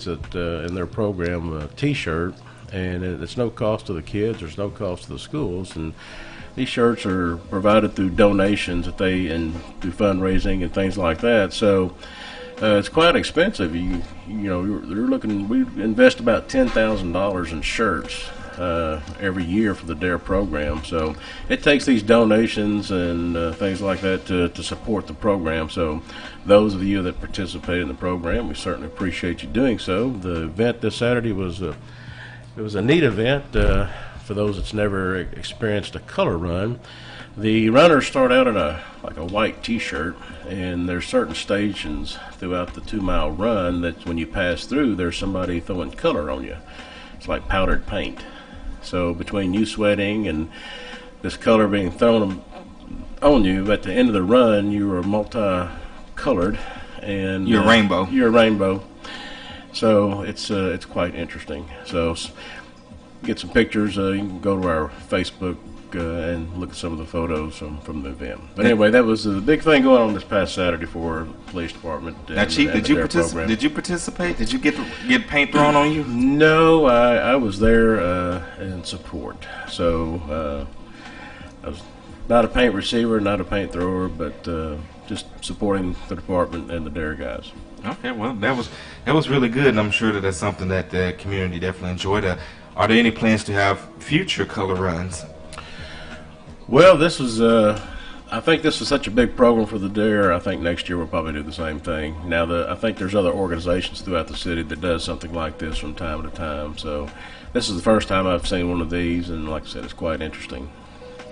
in their program a T-shirt, and it's no cost to the kids. There's no cost to the schools, and these shirts are provided through donations that and through fundraising and things like that. So it's quite expensive. They're looking. We invest about $10,000 in shirts every year for the DARE program. So it takes these donations and things like that to support the program. So those of you that participate in the program, we certainly appreciate you doing so. The event this Saturday was a neat event for those that's never experienced a color run. The runners start out in a white T-shirt, and there's certain stations throughout the 2-mile run that when you pass through, there's somebody throwing color on you. It's like powdered paint. So between you sweating and this color being thrown on you, at the end of the run, you are multi-colored, and you're a rainbow. You're a rainbow. So it's quite interesting. So get some pictures. You can go to our Facebook and look at some of the photos from the event. But anyway, that was the big thing going on this past Saturday for the police department. Now, Chief, did you participate? Did you get paint thrown on you? No, I was there in support. So I was not a paint receiver, not a paint thrower, but just supporting the department and the DARE guys. Okay, well, that was really good, and I'm sure that's something that the community definitely enjoyed. Are there any plans to have future color runs? Well, I think this is such a big program for the DARE. I think next year we'll probably do the same thing. Now, I think there's other organizations throughout the city that does something like this from time to time. So this is the first time I've seen one of these, and like I said, it's quite interesting.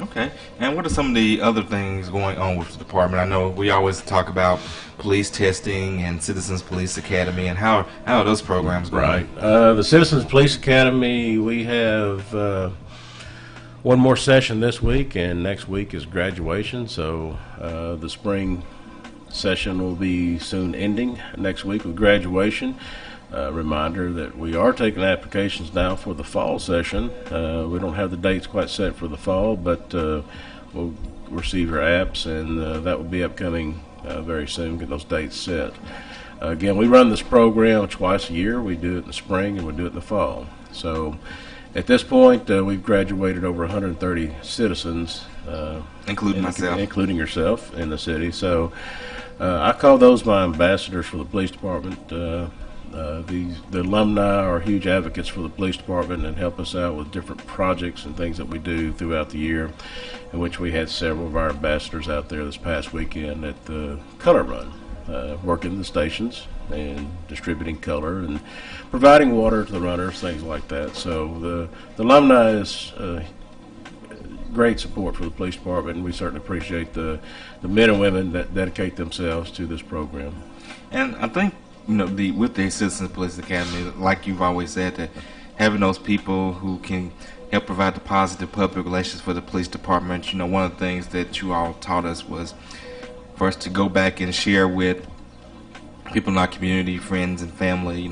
Okay. And what are some of the other things going on with the department? I know we always talk about police testing and Citizens Police Academy, and how are those programs going? Right. The Citizens Police Academy, we have one more session this week, and next week is graduation. So the spring session will be soon ending next week with graduation. Reminder that we are taking applications now for the fall session. We don't have the dates quite set for the fall, but we'll receive our apps, and that will be upcoming very soon. Get those dates set. Again, we run this program twice a year. We do it in the spring and we do it in the fall. So at this point, we've graduated over 130 citizens, including myself, including yourself, in the city. So I call those my ambassadors for the police department. The alumni are huge advocates for the police department and help us out with different projects and things that we do throughout the year, in which we had several of our ambassadors out there this past weekend at the color run, working the stations and distributing color and providing water to the runners, things like that. So the alumni is great support for the police department, and we certainly appreciate the men and women that dedicate themselves to this program. And I think, with the Citizens Police Academy, like you've always said, that having those people who can help provide the positive public relations for the police department, one of the things that you all taught us was for us to go back and share with people in our community, friends and family,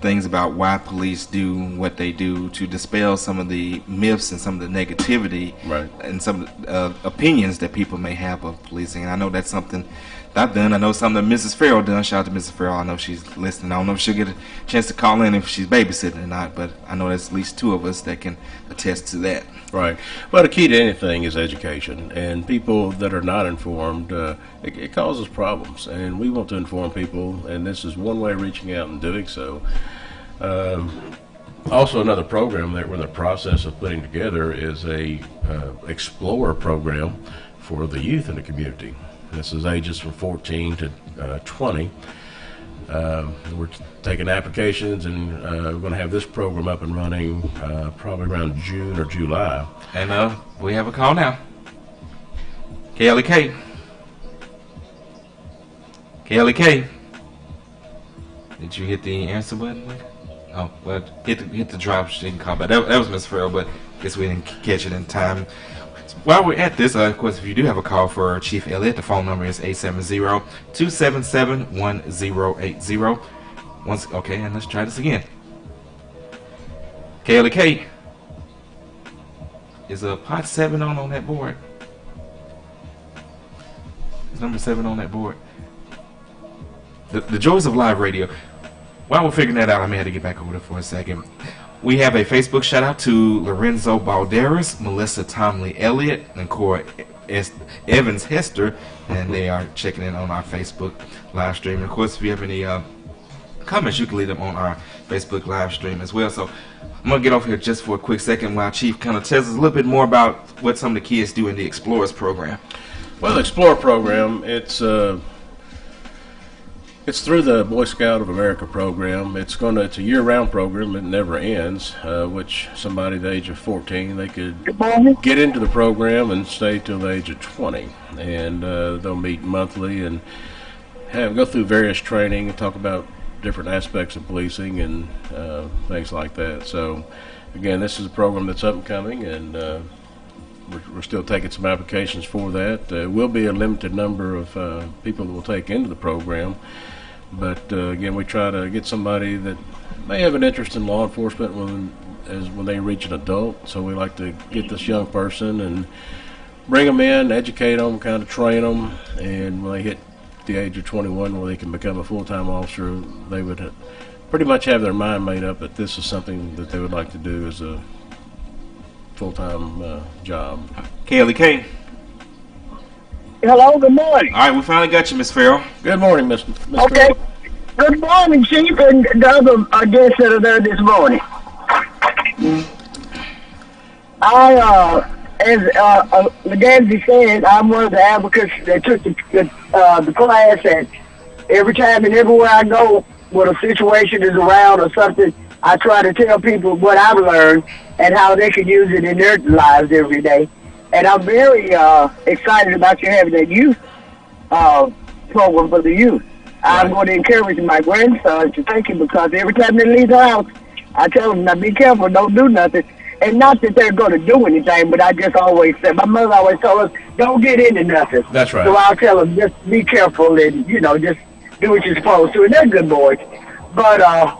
things about why police do what they do, to dispel some of the myths and some of the negativity, right, and some of the opinions that people may have of policing. And I know that's something I've done. I know something that Mrs. Farrell done. Shout out to Mrs. Farrell. I know she's listening. I don't know if she'll get a chance to call in if she's babysitting or not, but I know there's at least two of us that can attest to that. Right. Well, the key to anything is education, and people that are not informed, it causes problems, and we want to inform people, and this is one way of reaching out and doing so. Also, another program that we're in the process of putting together is a Explorer program for the youth in the community. This is ages from 14 to 20. We're taking applications, and we're going to have this program up and running probably around June or July. And we have a call now. KLEK. KLEK. Did you hit the answer button? Oh, well, hit the drop. She didn't call back. That was Miss Farrell, but I guess we didn't catch it in time. While we're at this, of course, if you do have a call for Chief Elliott, the phone number is 870-277-1080. Okay, and let's try this again. KLEK. Is a pot 7 on that board? Is number 7 on that board? The joys of live radio. While we're figuring that out, I may have to get back over there for a second. We have a Facebook shout out to Lorenzo Balderas, Melissa Tomley Elliott, and Cora Evans Hester, and they are checking in on our Facebook live stream. And of course, if you have any comments, you can leave them on our Facebook live stream as well. So I'm going to get off here just for a quick second while Chief kind of tells us a little bit more about what some of the kids do in the Explorers program. Well, the Explorer program, it's through the Boy Scout of America program. It's a year-round program. It never ends, which somebody the age of 14, they could get into the program and stay till the age of 20. And they'll meet monthly and go through various training and talk about different aspects of policing and things like that. So, again, this is a program that's up and coming, and we're still taking some applications for that. There will be a limited number of people that will take into the program. But again, we try to get somebody that may have an interest in law enforcement when they reach an adult. So we like to get this young person and bring them in, educate them, kind of train them, and when they hit the age of 21, where they can become a full-time officer, they would pretty much have their mind made up that this is something that they would like to do as a full-time job. KLEK. Hello, good morning. All right, we finally got you, Miss Farrell. Good morning, Miss Okay. Farrell. Good morning, Chief, and the other guests that are there this morning. As Legacy said, I'm one of the advocates that took the class, and every time and everywhere I go, when a situation is around or something, I try to tell people what I've learned and how they can use it in their lives every day. And I'm very excited about you having that youth program for the youth. I'm going to encourage my grandson to take it, because every time they leave the house, I tell them, now be careful, don't do nothing. And not that they're going to do anything, but I just always say, my mother always told us, don't get into nothing. That's right. So I'll tell them, just be careful and, just do what you're supposed to. And they're good boys. But I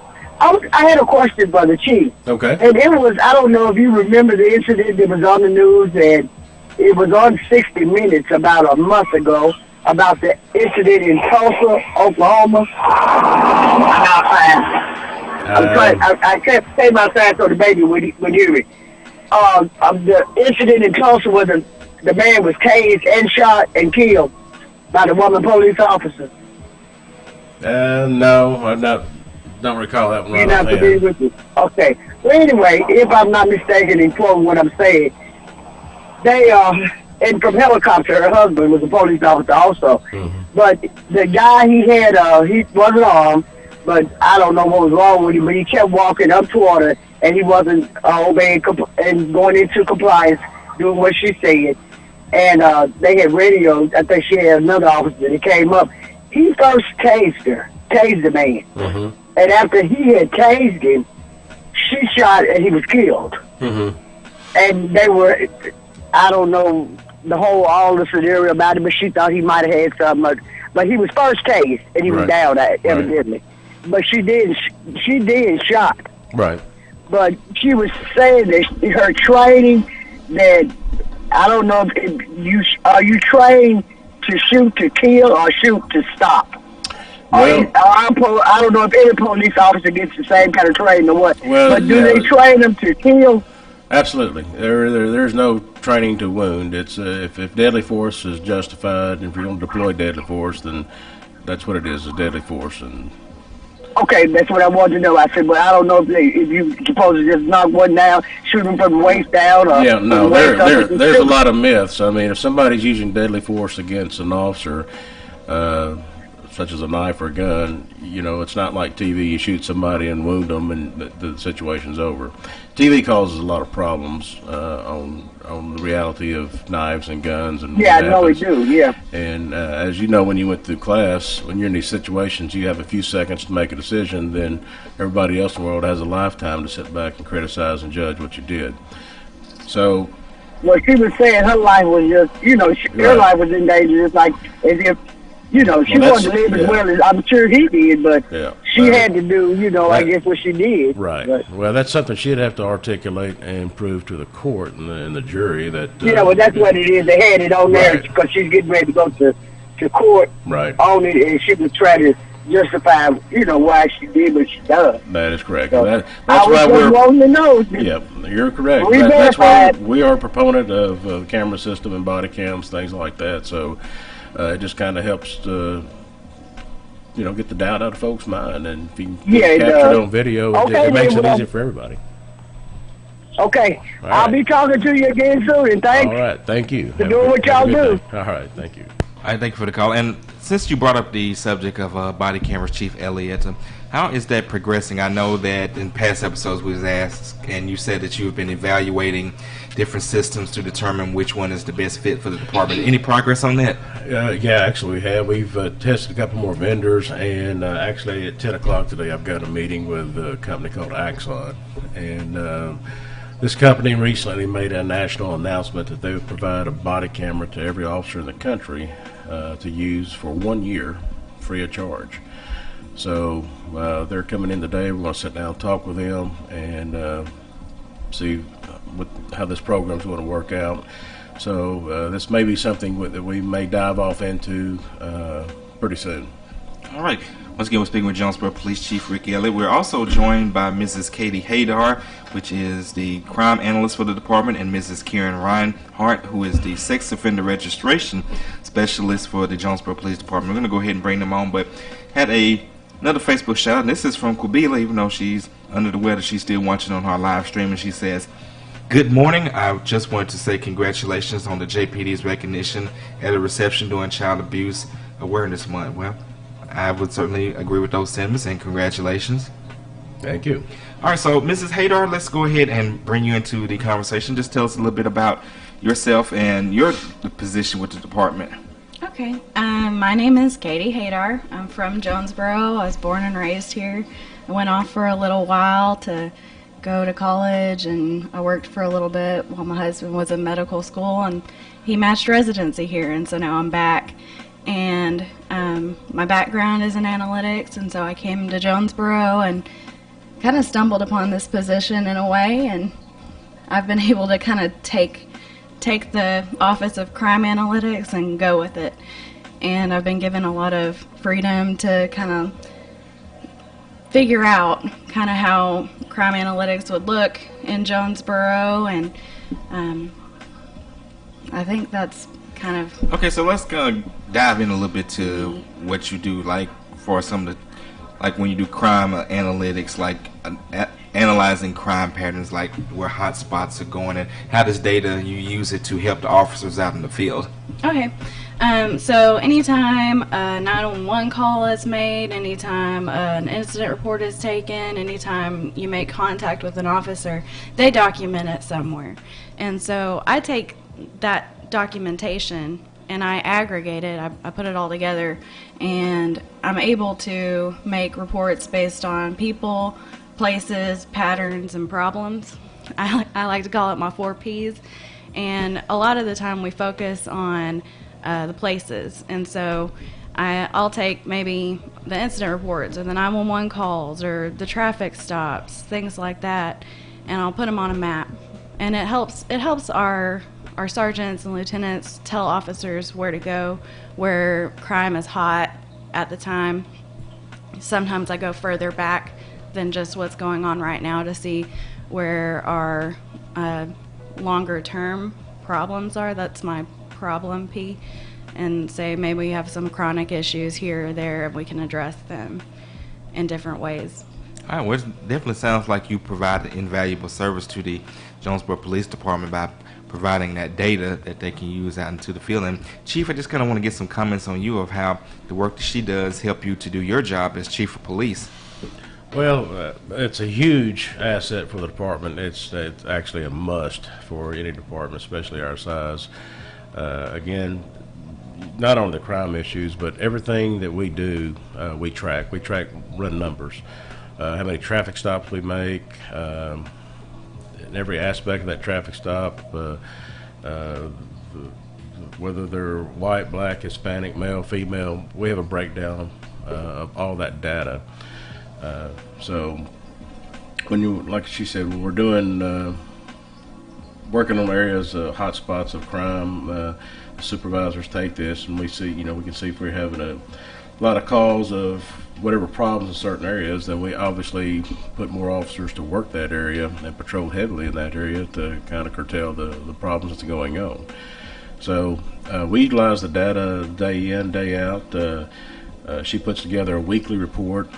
had a question for the chief. Okay. And it was, I don't know if you remember the incident that was on the news, and it was on 60 Minutes about a month ago, about the incident in Tulsa, Oklahoma. I'm outside. I can't say my outside so the baby would hear me. The incident in Tulsa where the man was tased and shot and killed by the woman police officer. No, I don't recall that one. You're not familiar with it? Okay. Well, anyway, if I'm not mistaken in quoting what I'm saying, they and from helicopter, her husband was a police officer also. Mm-hmm. But the guy he wasn't armed, but I don't know what was wrong with him, but he kept walking up toward her, and he wasn't obeying and going into compliance, doing what she said. And they had radios. I think she had another officer that came up. He first tased the man. Mm-hmm. And after he had tased him, she shot and he was killed. Mm-hmm. And they were, I don't know all the scenario about it, but she thought he might have had something. But he was first tased and he was down evidently. Right. But she did shot. Right. But she was saying that her training, that I don't know if are you trained to shoot to kill or shoot to stop? Well, I don't know if any police officer gets the same kind of training or what. Well, but do they train them to kill? Absolutely. There's no training to wound. It's if deadly force is justified, and if you're going to deploy deadly force, then that's what it is deadly force. And okay, that's what I wanted to know. I said, but I don't know if you supposed to just knock one down, shoot them from the waist down, or yeah, no. There's a lot of myths. I mean, if somebody's using deadly force against an officer, such as a knife or a gun, it's not like TV. You shoot somebody and wound them, and the situation's over. TV causes a lot of problems on the reality of knives and guns and yeah, I know we do. Yeah. And as you know, when you went through class, when you're in these situations, you have a few seconds to make a decision. Then everybody else in the world has a lifetime to sit back and criticize and judge what you did. So. Well, she was saying her life was just, her life was in danger, just like as if. She wanted to live as well as I'm sure he did, but she had to do, I guess what she did. Right. But, well, that's something she'd have to articulate and prove to the court and the jury that. Well, that's what it is. They had it on there because she's getting ready to go to court on it, and she was trying to justify, why she did what she done. That is correct. So That's I was why just we're. wanting to know. Yep, you're correct. We That's why verified. we are a proponent of camera system and body cams, things like that. So it just kind of helps to, get the doubt out of folks' mind, and if you can Yeah, it capture it does. on video, Okay, it makes it well, easier for everybody. Okay, All I'll right. be talking to you again soon, and thanks. All right, thank you. for doing what Have a y'all good do. day. All right, thank you. All right, thank you for the call. And since you brought up the subject of body cameras, Chief Elliott, how is that progressing? I know that in past episodes we was asked, and you said that you have been evaluating different systems to determine which one is the best fit for the department. Any progress on that? Yeah, actually we have. We've tested a couple more vendors, and actually at 10 o'clock today I've got a meeting with a company called Axon. And this company recently made a national announcement that they would provide a body camera to every officer in the country to use for 1 year free of charge. So they're coming in today. We're going to sit down and talk with them and see how this program's going to work out. So this may be something that we may dive off into pretty soon. All right. Once again, we're speaking with Jonesboro Police Chief Ricky Elliott. We're also joined by Mrs. Katie Haydar, which is the crime analyst for the department, and Mrs. Karen Reinhart, who is the sex offender registration specialist for the Jonesboro Police Department. We're going to go ahead and bring them on, but had another Facebook shout out, and this is from Kubila. Even though she's under the weather, she's still watching on our live stream, and she says, "Good morning. I just wanted to say congratulations on the JPD's recognition at a reception during Child Abuse Awareness Month." Well, I would certainly agree with those sentiments, and congratulations. Thank you. All right, so Mrs. Haydar, let's go ahead and bring you into the conversation. Just tell us a little bit about yourself and your position with the department. Okay, my name is Katie Haydar. I'm from Jonesboro. I was born and raised here. I went off for a little while to go to college, and I worked for a little bit while my husband was in medical school, and he matched residency here, and so now I'm back. And my background is in analytics, and so I came to Jonesboro and kind of stumbled upon this position in a way, and I've been able to kind of take the Office of Crime Analytics and go with it. And I've been given a lot of freedom to kind of figure out kind of how crime analytics would look in Jonesboro, and I think that's kind of... Okay, so let's dive in a little bit to what you do, like for some of the, like when you do crime analytics, like analyzing crime patterns, like where hot spots are going, and how does data you use it to help the officers out in the field? Okay, so anytime a 911 call is made, anytime an incident report is taken, anytime you make contact with an officer, they document it somewhere. And so I take that documentation and I aggregate it, I put it all together, and I'm able to make reports based on people, places, patterns, and problems. I like to call it my 4 Ps. And a lot of the time we focus on the places. And so I'll take maybe the incident reports or the 911 calls or the traffic stops, things like that, and I'll put them on a map. And it helps our sergeants and lieutenants tell officers where to go, where crime is hot at the time. Sometimes I go further back than just what's going on right now to see where our longer term problems are. That's my problem P. And say maybe we have some chronic issues here or there and we can address them in different ways. All right, well, it definitely sounds like you provide an invaluable service to the Jonesboro Police Department by providing that data that they can use out into the field. And Chief, I just kind of want to get some comments on you of how the work that she does help you to do your job as Chief of Police. Well, it's a huge asset for the department. It's actually a must for any department, especially our size. Again, not only the crime issues, but everything that we do, we track. We track run numbers, how many traffic stops we make, in every aspect of that traffic stop, whether they're white, black, Hispanic, male, female. We have a breakdown of all that data. So when you, like she said, when we're doing working on areas, hot spots of crime, supervisors take this and we see, we can see if we're having lot of calls of whatever problems in certain areas, then we obviously put more officers to work that area and patrol heavily in that area to kind of curtail the problems that's going on. So we utilize the data day in, day out. She puts together a weekly report,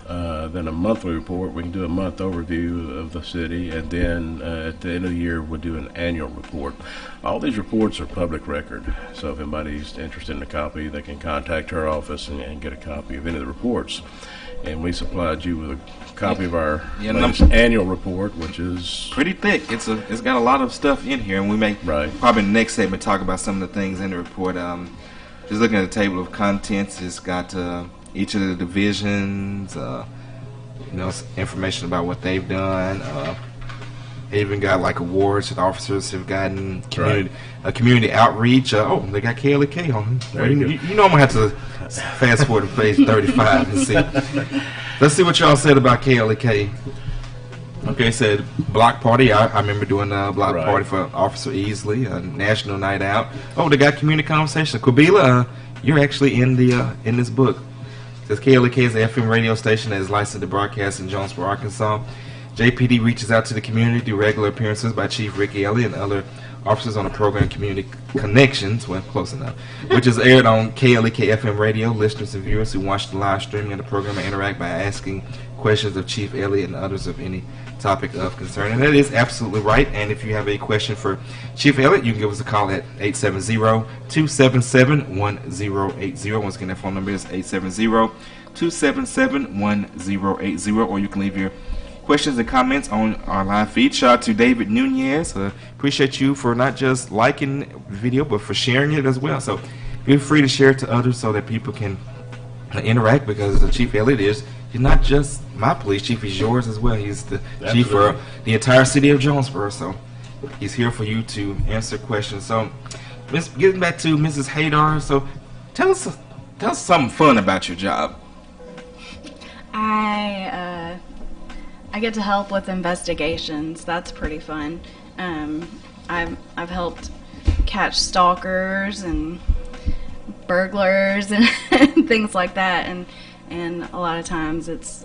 then a monthly report. We can do a month overview of the city, and then at the end of the year we'll do an annual report. All these reports are public record, so if anybody's interested in a copy, they can contact her office and get a copy of any of the reports. And we supplied you with a copy of our latest annual report, which is pretty thick. It's got a lot of stuff in here, and we may probably in the next segment talk about some of the things in the report. Just looking at the table of contents, it's got each of the divisions, information about what they've done. They even got like awards that officers have gotten, community outreach. They got KLEK on. You know I'm gonna have to fast forward to page 35 and see. Let's see what y'all said about KLEK. Okay, said block party. I remember doing a block party for Officer Easley, a national night out. They got community conversation. Kabila, you're actually in this book. It says KLEK is an FM radio station that is licensed to broadcast in Jonesboro, Arkansas. JPD reaches out to the community through regular appearances by Chief Ricky Elliott and other officers on the program Community Connections, close enough, which is aired on KLEK FM radio. Listeners and viewers who watch the live streaming of the program and interact by asking questions of Chief Elliott and others of any topic of concern. And that is absolutely right. And if you have a question for Chief Elliott, you can give us a call at 870-277-1080. Once again, that phone number is 870-277-1080, or you can leave your questions and comments on our live feed. Shout out to David Nunez. Appreciate you for not just liking the video, but for sharing it as well. So feel free to share it to others so that people can interact, because the Chief Elliott he's not just my police chief, he's yours as well. He's the chief for the entire city of Jonesboro. So he's here for you to answer questions. So getting back to Mrs. Haydar, so tell us something fun about your job. I get to help with investigations. That's pretty fun. I've helped catch stalkers and burglars and things like that, and a lot of times that's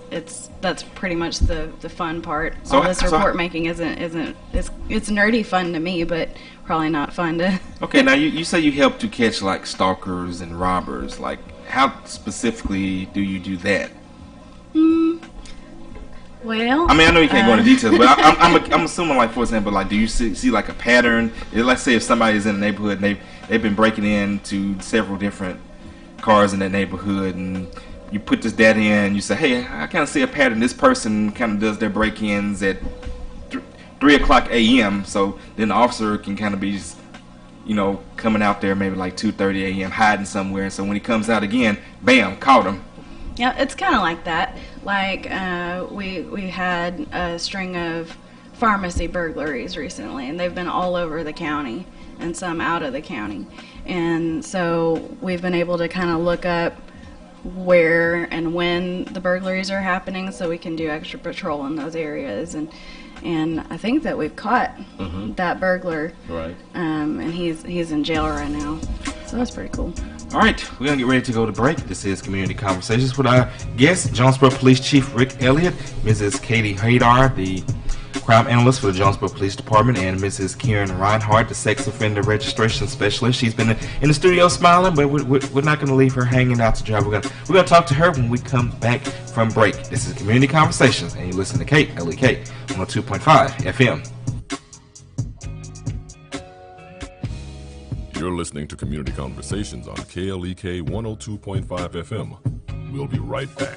pretty much the fun part. So, all this report making it's nerdy fun to me, but probably not fun to. Okay, now you say you help to catch like stalkers and robbers. Like, how specifically do you do that? Well, I mean, I know you can't go into details, but I'm assuming, like, for example, like, do you see like a pattern? Let's say if somebody's in the neighborhood and they've been breaking into several different cars in that neighborhood, and you put this data in, you say, hey, I kind of see a pattern. This person kind of does their break-ins at 3 o'clock a.m., so then the officer can kind of be, coming out there maybe like 2:30 a.m., hiding somewhere, and so when he comes out again, bam, caught him. Yeah, it's kind of like that. Like, we had a string of pharmacy burglaries recently, and they've been all over the county and some out of the county. And so we've been able to kind of look up where and when the burglaries are happening so we can do extra patrol in those areas. And I think that we've caught that burglar. Right. And he's in jail right now. So that's pretty cool. All right, we're going to get ready to go to break. This is Community Conversations with our guest, Jonesboro Police Chief Rick Elliott, Mrs. Katie Haydar, the crime analyst for the Jonesboro Police Department, and Mrs. Karen Reinhardt, the sex offender registration specialist. She's been in the studio smiling, but we're not going to leave her hanging out to dry. We're going to talk to her when we come back from break. This is Community Conversations, and you listen to KLEK 102.5 FM. You're listening to Community Conversations on KLEK 102.5 FM. We'll be right back.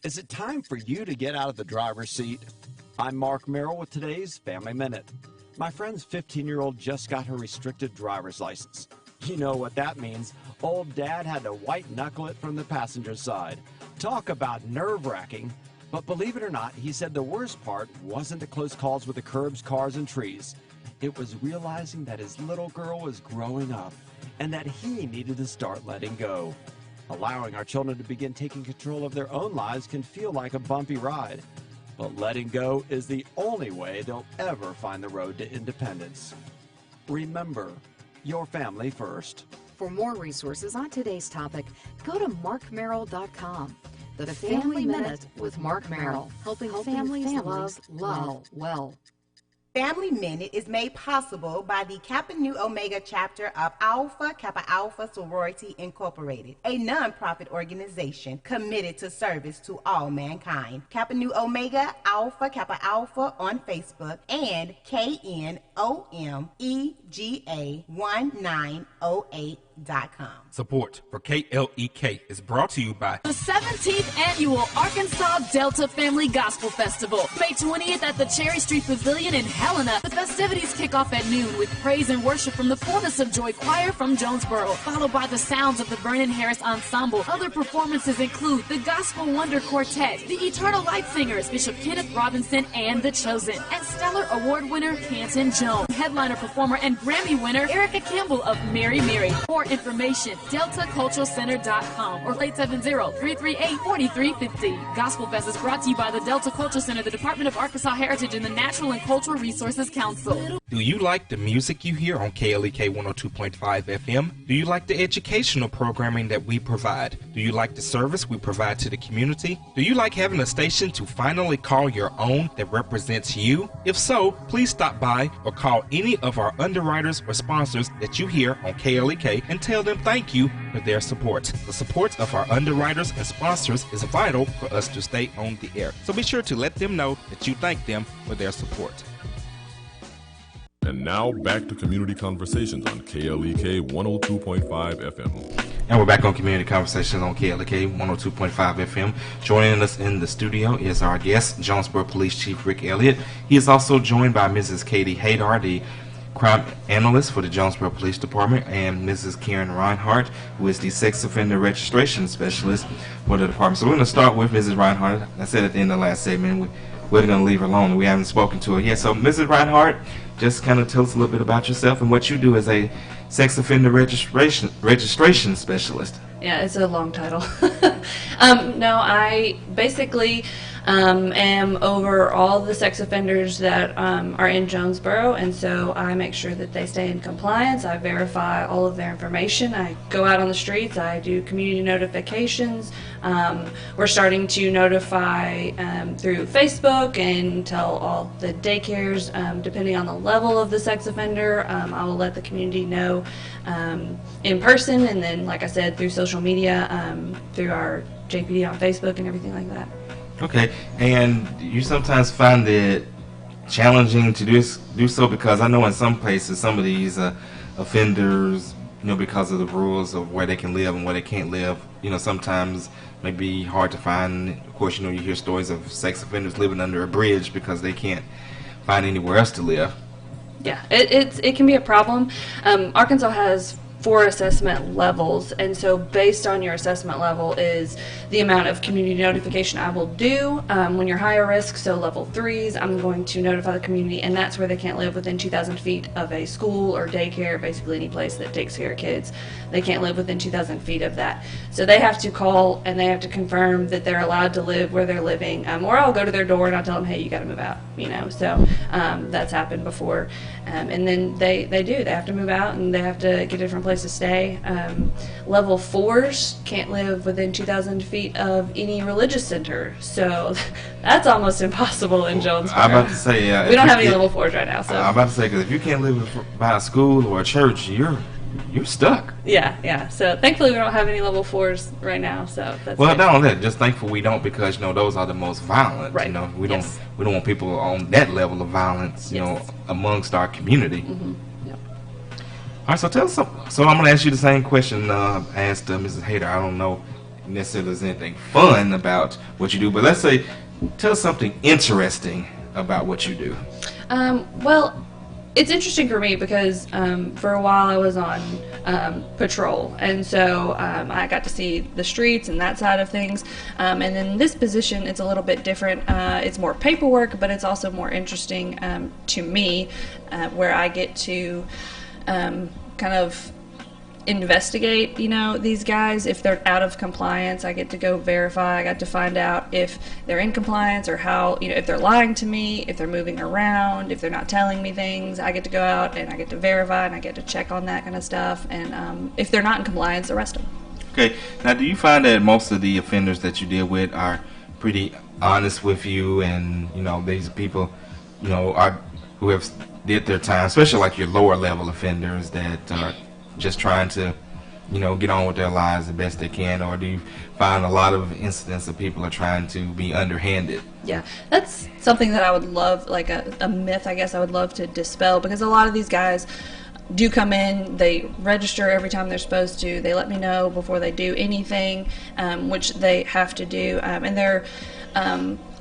Is it time for you to get out of the driver's seat? I'm Mark Merrill with today's Family Minute. My friend's 15-year-old just got her restricted driver's license. You know what that means. Old Dad had to white-knuckle it from the passenger side. Talk about nerve-wracking. But believe it or not, he said the worst part wasn't the close calls with the curbs, cars, and trees. It was realizing that his little girl was growing up and that he needed to start letting go. Allowing our children to begin taking control of their own lives can feel like a bumpy ride. But letting go is the only way they'll ever find the road to independence. Remember, your family first. For more resources on today's topic, go to markmerrill.com. The Family Minute with Mark Merrill, helping families love well. Family Minute is made possible by the Kappa Nu Omega chapter of Alpha Kappa Alpha Sorority Incorporated, a nonprofit organization committed to service to all mankind. Kappa Nu Omega Alpha Kappa Alpha on Facebook and KNOMEGA1908.com. Support for KLEK is brought to you by the 17th Annual Arkansas Delta Family Gospel Festival, May 20th at the Cherry Street Pavilion in Helena. The festivities kick off at noon with praise and worship from the Fullness of Joy Choir from Jonesboro, followed by the sounds of the Vernon Harris Ensemble. Other performances include the Gospel Wonder Quartet, the Eternal Life Singers, Bishop Kenneth Robinson and The Chosen, and Stellar Award winner Canton Jones, headliner performer and Grammy winner Erica Campbell of Mary Mary. For information, DeltaCulturalCenter.com or 870-338-4350. Gospel Fest is brought to you by the Delta Cultural Center, the Department of Arkansas Heritage, and the Natural and Cultural Resources Council. Do you like the music you hear on KLEK 102.5 FM? Do you like the educational programming that we provide? Do you like the service we provide to the community? Do you like having a station to finally call your own that represents you? If so, please stop by or call any of our underwriters or sponsors that you hear on KLEK and tell them thank you for their support. The support of our underwriters and sponsors is vital for us to stay on the air. So be sure to let them know that you thank them for their support. And now back to Community Conversations on KLEK 102.5 FM. And we're back on Community Conversations on KLEK 102.5 FM. Joining us in the studio is our guest, Jonesboro Police Chief Rick Elliott. He is also joined by Mrs. Katie Haydar, the crime analyst for the Jonesboro Police Department, and Mrs. Karen Reinhardt, who is the sex offender registration specialist for the department. So we're going to start with Mrs. Reinhardt. I said at the end of the last segment, we're going to leave her alone. We haven't spoken to her yet. So Mrs. Reinhardt, just kind of tell us a little bit about yourself and what you do as a sex offender registration specialist. Yeah, it's a long title. No, I basically am over all the sex offenders that are in Jonesboro, and so I make sure that they stay in compliance. I verify all of their information. I go out on the streets. I do community notifications. We're starting to notify through Facebook and tell all the daycares, depending on the level of the sex offender. I will let the community know in person, and then, like I said, through social media, through our JPD on Facebook and everything like that. Okay, and you sometimes find it challenging to do so, because I know in some places some of these offenders, because of the rules of where they can live and where they can't live, sometimes may be hard to find. Of course, you hear stories of sex offenders living under a bridge because they can't find anywhere else to live. Yeah, it can be a problem. Arkansas has 4 assessment levels, and so based on your assessment level is the amount of community notification I will do. When you're higher risk, so level 3s, I'm going to notify the community, and that's where they can't live within 2,000 feet of a school or daycare, basically any place that takes care of kids. They can't live within 2,000 feet of that. So they have to call and they have to confirm that they're allowed to live where they're living, or I'll go to their door and I'll tell them, hey, you got to move out, so that's happened before. And then they have to move out, and they have to get a different place to stay. Level 4s can't live within 2,000 feet of any religious center, so that's almost impossible in Jonesboro. I'm about to say, we don't have any level 4s right now. So I'm about to say, because if you can't live by a school or a church, you're stuck. Yeah. So thankfully we don't have any level 4s right now. So that's well, good. not only that, just thankful we don't, because those are the most violent. Right. We don't want people on that level of violence. Amongst our community. Mm-hmm. Yep. All right. So tell us something. So I'm going to ask you the same question I asked Mrs. Haydar. I don't know necessarily there's anything fun about what you do, but let's say, tell us something interesting about what you do. Well, it's interesting for me because for a while I was on patrol, and so I got to see the streets and that side of things. And then this position, it's a little bit different. It's more paperwork, but it's also more interesting to me, where I get to kind of investigate, these guys. If they're out of compliance, I get to go verify. I got to find out if they're in compliance or how, if they're lying to me, if they're moving around, if they're not telling me things. I get to go out and I get to verify and I get to check on that kind of stuff. And if they're not in compliance, arrest them. Okay. Now, do you find that most of the offenders that you deal with are pretty honest with you, and these people, are who have did their time, especially like your lower level offenders that are just trying to, get on with their lives the best they can? Or do you find a lot of incidents of people are trying to be underhanded? Yeah, that's something that I would love, like a myth, I guess I would love to dispel, because a lot of these guys do come in, they register every time they're supposed to, they let me know before they do anything, which they have to do, and they're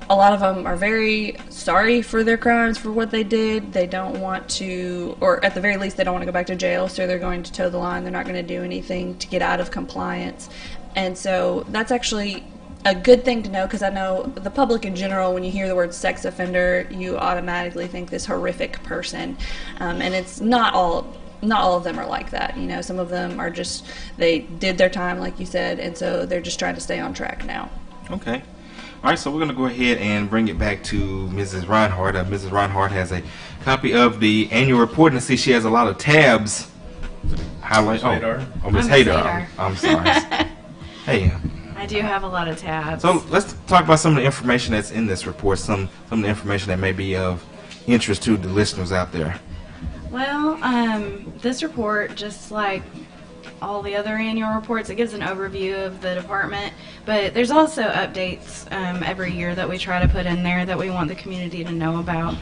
a lot of them are very sorry for their crimes, for what they did. They don't want to, or at the very least, they don't want to go back to jail, so they're going to toe the line. They're not going to do anything to get out of compliance. And so that's actually a good thing to know, because I know the public in general, when you hear the word sex offender, you automatically think this horrific person. And it's not all of them are like that. Some of them are just, they did their time, like you said, and so they're just trying to stay on track now. Okay. All right, so we're going to go ahead and bring it back to Mrs. Reinhardt. Mrs. Reinhardt has a copy of the annual report, and I see she has a lot of tabs. Highlight. Miss Haydar. I'm sorry. Hey. I do have a lot of tabs. So let's talk about some of the information that's in this report, some of the information that may be of interest to the listeners out there. Well, this report, just like all the other annual reports, it gives an overview of the department, but there's also updates every year that we try to put in there that we want the community to know about.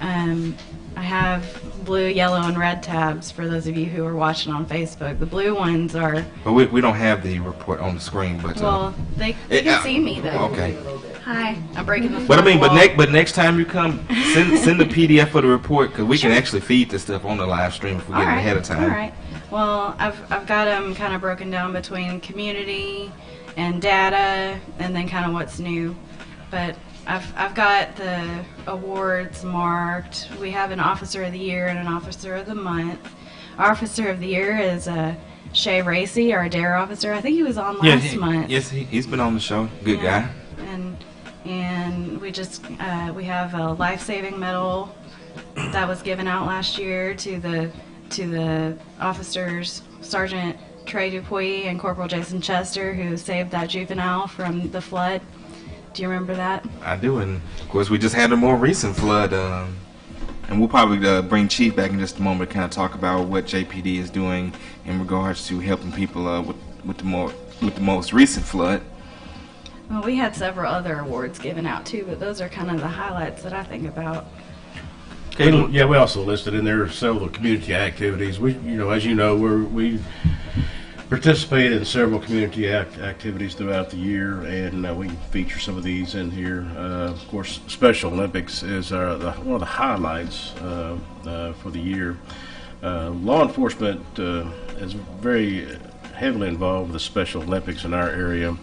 I have blue, yellow, and red tabs for those of you who are watching on Facebook. The blue ones are... But we don't have the report on the screen, but... Well, they can see me, though. Okay. Hi, I'm breaking the But I mean, wall. but next time you come, send the PDF of the report, because we can actually feed this stuff on the live stream if we get it ahead of time. All right. Well, I've got them kind of broken down between community and data, and then kind of what's new. But I've got the awards marked. We have an Officer of the Year and an Officer of the Month. Our Officer of the Year is Shay Racy, our DARE officer. I think he was on last month. Yes, he's been on the show. Good guy. And we just we have a life-saving medal that was given out last year to the officers, Sergeant Trey Dupuy and Corporal Jason Chester, who saved that juvenile from the flood. Do you remember that? I do, and of course we just had a more recent flood, and we'll probably bring Chief back in just a moment to kind of talk about what JPD is doing in regards to helping people with the most recent flood. Well, we had several other awards given out too, but those are kind of the highlights that I think about. Okay. Yeah, we also listed in there several community activities. We, as you know, we participate in several community activities throughout the year, and we feature some of these in here. Of course, Special Olympics is one of the highlights for the year. Law enforcement is very heavily involved with the Special Olympics in our area.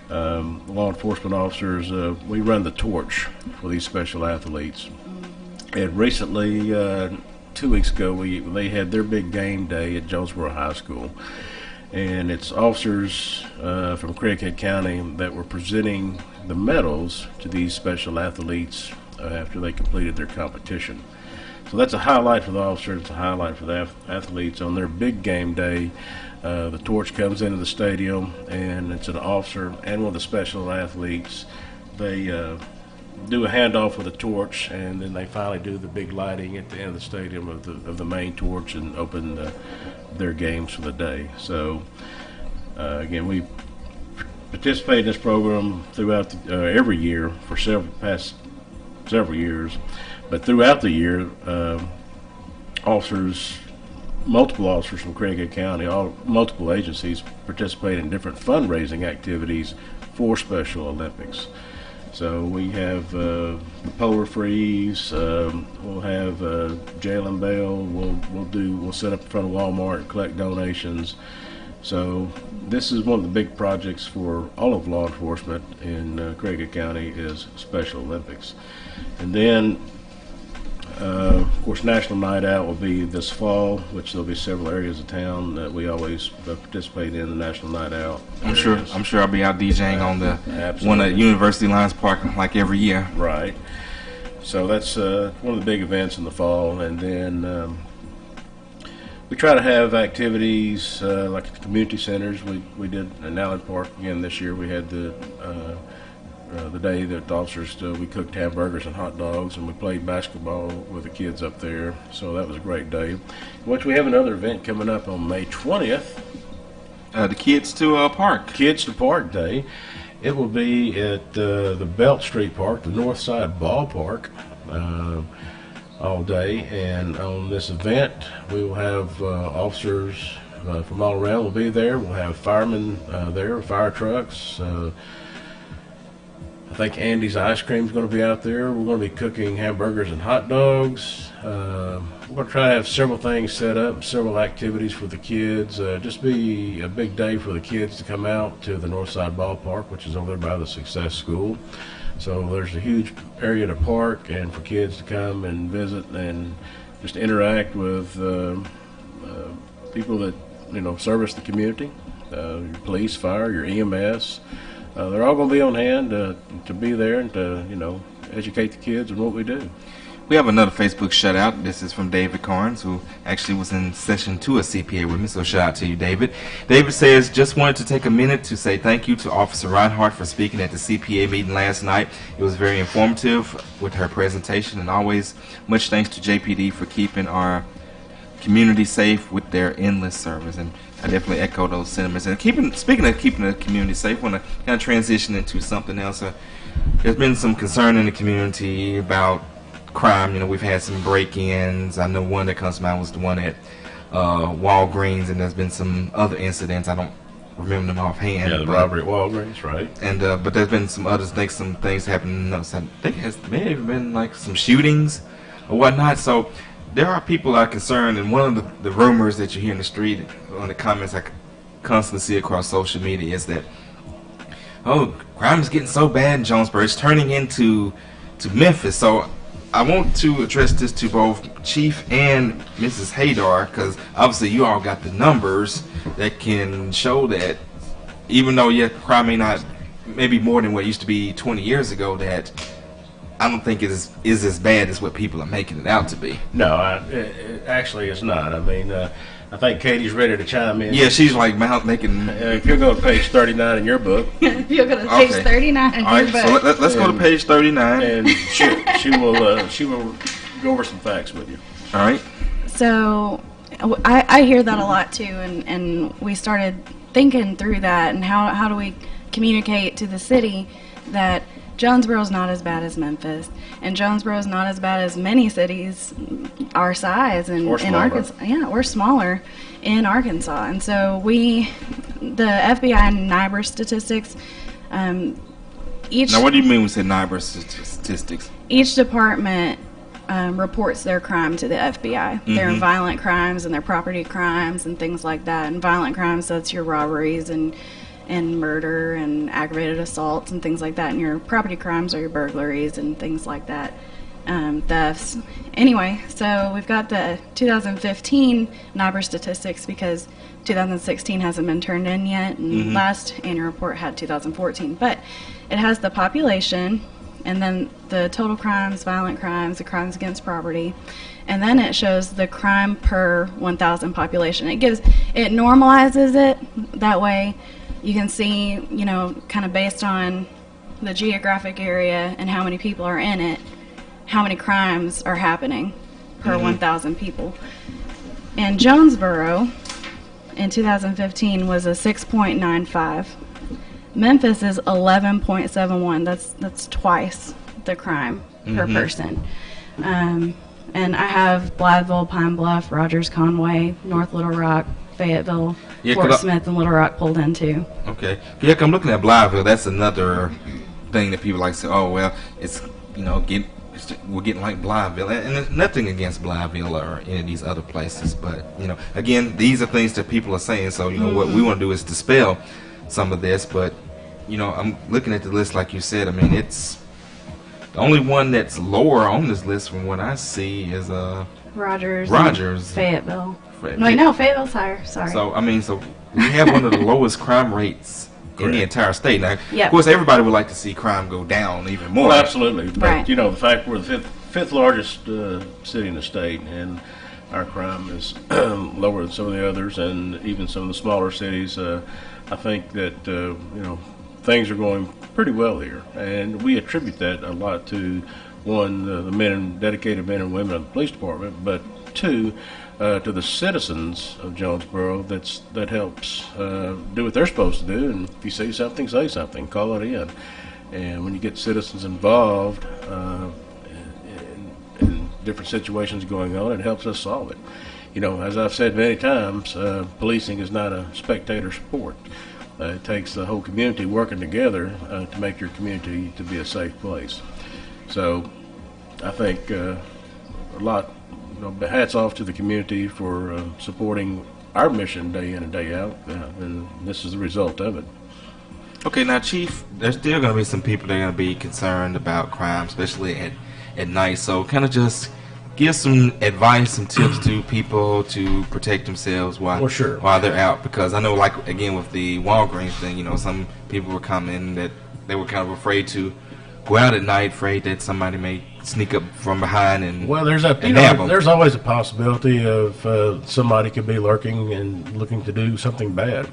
Law enforcement officers, we run the torch for these special athletes. And recently, 2 weeks ago, they had their big game day at Jonesboro High School. And it's officers from Craighead County that were presenting the medals to these special athletes after they completed their competition. So that's a highlight for the officers, it's a highlight for the athletes on their big game day. The torch comes into the stadium, and it's an officer and one of the special athletes. They do a handoff with a torch, and then they finally do the big lighting at the end of the stadium of the main torch and open their games for the day. So again, we participate in this program throughout every year for past several years, but throughout the year, multiple officers from Craighead County, multiple agencies participate in different fundraising activities for Special Olympics. So we have the Polar Freeze. We'll have jail and bail. We'll set up in front of Walmart and collect donations. So this is one of the big projects for all of law enforcement in Craighead County is Special Olympics. And then Of course, National Night Out will be this fall, which there'll be several areas of town that we always participate in the National Night Out. I'm sure I'll be out DJing on the one at University Lions Park like every year. Right. So that's one of the big events in the fall, and then we try to have activities like at the community centers. We did in Elliott Park again this year. We had the day that the officers, we cooked hamburgers and hot dogs, and we played basketball with the kids up there. So that was a great day. Which we have another event coming up on May 20th. The Kids to Park. Kids to Park Day. It will be at the Belt Street Park, the North Side Ballpark, all day. And on this event, we will have officers from all around will be there. We'll have firemen there, fire trucks. I think Andy's Ice Cream is going to be out there. We're going to be cooking hamburgers and hot dogs. We're going to try to have several things set up, several activities for the kids. Just be a big day for the kids to come out to the Northside Ballpark, which is over there by the Success School. So there's a huge area to park and for kids to come and visit and just interact with people that service the community, your police, fire, your EMS. They're all going to be on hand to be there and to, educate the kids on what we do. We have another Facebook shout out. This is from David Carnes, who actually was in session 2 of CPA with me, so shout out to you, David. David says, just wanted to take a minute to say thank you to Officer Reinhardt for speaking at the CPA meeting last night. It was very informative with her presentation, and always much thanks to JPD for keeping our community safe with their endless service. And I definitely echo those sentiments. And speaking of keeping the community safe, I want to kind of transition into something else. There's been some concern in the community about crime. We've had some break-ins. I know one that comes to mind was the one at Walgreens, and there's been some other incidents. I don't remember them offhand. Yeah, the robbery at Walgreens, right? And but there's been some others. I think some things happened. I think it may have been like some shootings or whatnot. So there are people are concerned, and one of the rumors that you hear in the street, on the comments I constantly see across social media, is that, crime is getting so bad in Jonesboro, it's turning into Memphis. So I want to address this to both Chief and Mrs. Haydar, because obviously you all got the numbers that can show that even though crime may be more than what it used to be 20 years ago, that I don't think it is as bad as what people are making it out to be. No, actually it's not. I mean, I think Katie's ready to chime in. Yeah, she's like making... if you'll go to page 39 in your book. If you'll go to page 39 in your book. So let's go to page 39. And she will go over some facts with you. All right. So I hear that a lot too, and we started thinking through that, and how do we communicate to the city that Jonesboro's not as bad as Memphis, and Jonesboro's not as bad as many cities our size in Arkansas. Yeah, we're smaller in Arkansas, and so the FBI and NIBR statistics. Now, what do you mean when we say NIBR statistics? Each department reports their crime to the FBI. Mm-hmm. Their violent crimes and their property crimes and things like that. And violent crimes, that's your robberies and murder and aggravated assaults and things like that, and your property crimes are your burglaries and things like that, thefts. Anyway, so we've got the 2015 NIBR statistics because 2016 hasn't been turned in yet, and last annual report had 2014, but it has the population and then the total crimes, violent crimes, the crimes against property, and then it shows the crime per 1,000 population. It normalizes it that way. You can see, kind of based on the geographic area and how many people are in it, how many crimes are happening per 1,000 people. And Jonesboro in 2015 was a 6.95. Memphis is 11.71. That's twice the crime per person. And I have Blytheville, Pine Bluff, Rogers, Conway, North Little Rock, Fayetteville, Fort Smith, and Little Rock pulled in too. Okay. Yeah, I'm looking at Blytheville. That's another thing that people like to say, oh, well, it's, we're getting like Blytheville. And there's nothing against Blytheville or any of these other places. But, again, these are things that people are saying. So, what we want to do is dispel some of this. But, I'm looking at the list like you said. I mean, it's The only one that's lower on this list from what I see is Rogers. Fayetteville. Wait, no, Fayetteville's higher. Sorry. So, I mean, we have one of the lowest crime rates in the entire state. Now, Yep. of course, everybody would like to see crime go down even more. Well, absolutely. But, Right. you know, the fact we're the fifth largest city in the state, and our crime is lower than some of the others, and even some of the smaller cities. I think that, you know, things are going pretty well here. And we attribute that a lot to, one, the dedicated men and women of the police department, but two, to the citizens of Jonesboro that helps do what they're supposed to do. And if you see something, say something, call it in. And when you get citizens involved in different situations going on, it helps us solve it. You know, as I've said many times, policing is not a spectator sport. It takes the whole community working together to make your community to be a safe place. So I think a lot, you know, hats off to the community for supporting our mission day in and day out, and this is the result of it. Okay, now, Chief, there's still going to be some people that are going to be concerned about crime, especially at night. So kind of just give some advice, some tips to people to protect themselves while they're out. Because I know, like, again, with the Walgreens thing, you know, some people were coming that they were kind of afraid to go out at night, afraid that somebody may sneak up from behind and there's always a possibility of somebody could be lurking and looking to do something bad.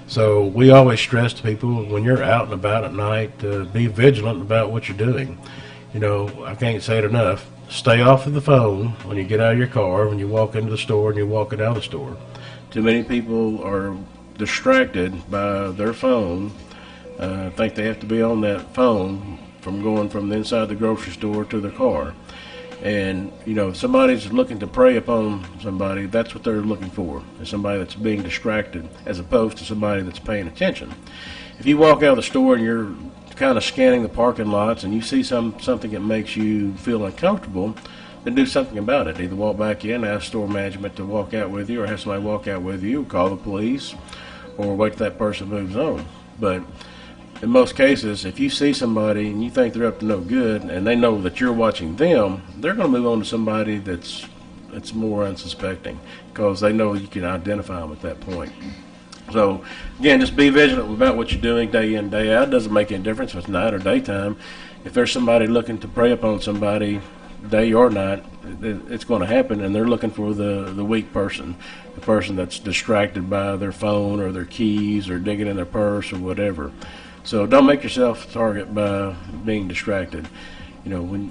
So we always stress to people, when you're out and about at night, be vigilant about what you're doing. You know, I can't say it enough. Stay off of the phone when you get out of your car, when you walk into the store and you're walking out of the store. Too many people are distracted by their phone, think they have to be on that phone from going from the inside the grocery store to their car. And, you know, if somebody's looking to prey upon somebody, that's what they're looking for, is somebody that's being distracted as opposed to somebody that's paying attention. If you walk out of the store and you're kind of scanning the parking lots and you see something that makes you feel uncomfortable, then do something about it. Either walk back in, ask store management to walk out with you, or have somebody walk out with you, or call the police, or wait till that person moves on. But in most cases, if you see somebody and you think they're up to no good and they know that you're watching them, they're going to move on to somebody that's more unsuspecting, because they know you can identify them at that point. So, again, just be vigilant about what you're doing day in, day out. It doesn't make any difference if it's night or daytime. If there's somebody looking to prey upon somebody, day or night, it's going to happen, and they're looking for the weak person, the person that's distracted by their phone or their keys or digging in their purse or whatever. So don't make yourself a target by being distracted. You know,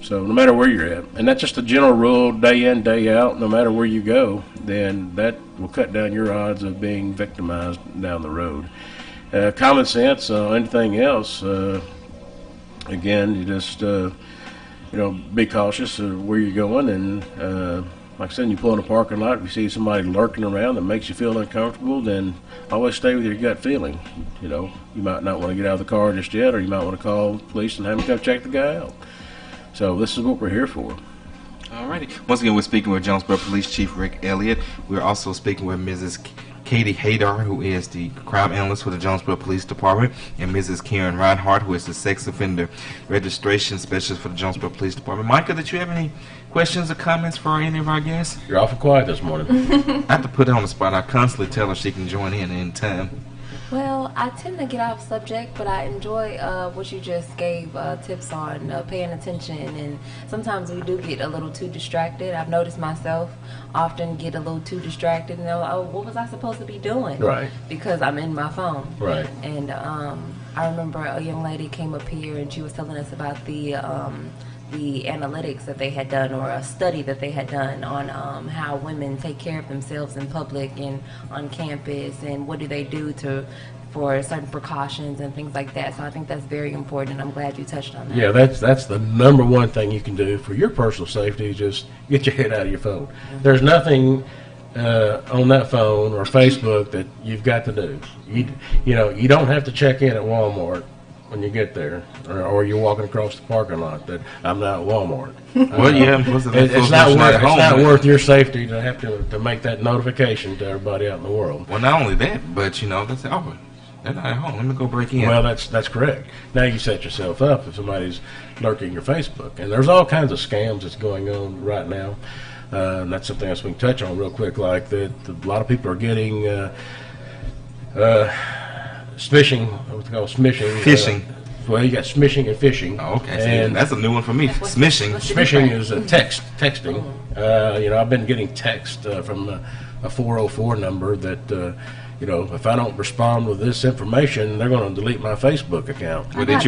so no matter where you're at, and that's just a general rule, day in, day out, no matter where you go, then that will cut down your odds of being victimized down the road. Common sense, anything else, again, you just, you know, be cautious of where you're going, and like I said, you pull in a parking lot, if you see somebody lurking around that makes you feel uncomfortable, then always stay with your gut feeling. You know, you might not want to get out of the car just yet, or you might want to call the police and have them come check the guy out. So this is what we're here for. Alrighty. Once again, we're speaking with Jonesboro Police Chief Rick Elliott. We're also speaking with Mrs. Katie Haydar, who is the crime analyst for the Jonesboro Police Department, and Mrs. Karen Reinhardt, who is the sex offender registration specialist for the Jonesboro Police Department. Micah, did you have any questions or comments for any of our guests? You're awful quiet this morning. I have to put her on the spot. I constantly tell her she can join in any time. Well, I tend to get off subject, but I enjoy what you just gave tips on paying attention, and sometimes we do get a little too distracted. I've noticed myself often get a little too distracted and oh, what was I supposed to be doing? Right. Because I'm in my phone. Right. And I remember a young lady came up here and she was telling us about the analytics that they had done, or a study that they had done on how women take care of themselves in public and on campus, and what do they do for certain precautions and things like that. So I think that's very important, and I'm glad you touched on that. Yeah, that's the number one thing you can do for your personal safety, is just get your head out of your phone. Mm-hmm. There's nothing on that phone or Facebook that you've got to do. You know, you don't have to check in at Walmart when you get there, or you're walking across the parking lot that I'm not at Walmart. Well, yeah, it's not worth your safety to have to make that notification to everybody out in the world. Well, not only that, but you know, that's They're not at home. Let me go break in. Well, that's correct. Now you set yourself up if somebody's lurking your Facebook. And there's all kinds of scams that's going on right now. And that's something else we can touch on real quick, like that a lot of people are getting smishing, what they call smishing. Phishing. Well, you got smishing and phishing. Oh, okay. And that's a new one for me. Smishing. Smishing is texting. I've been getting text from a 404 number that, if I don't respond with this information, they're going to delete my Facebook account. Well, did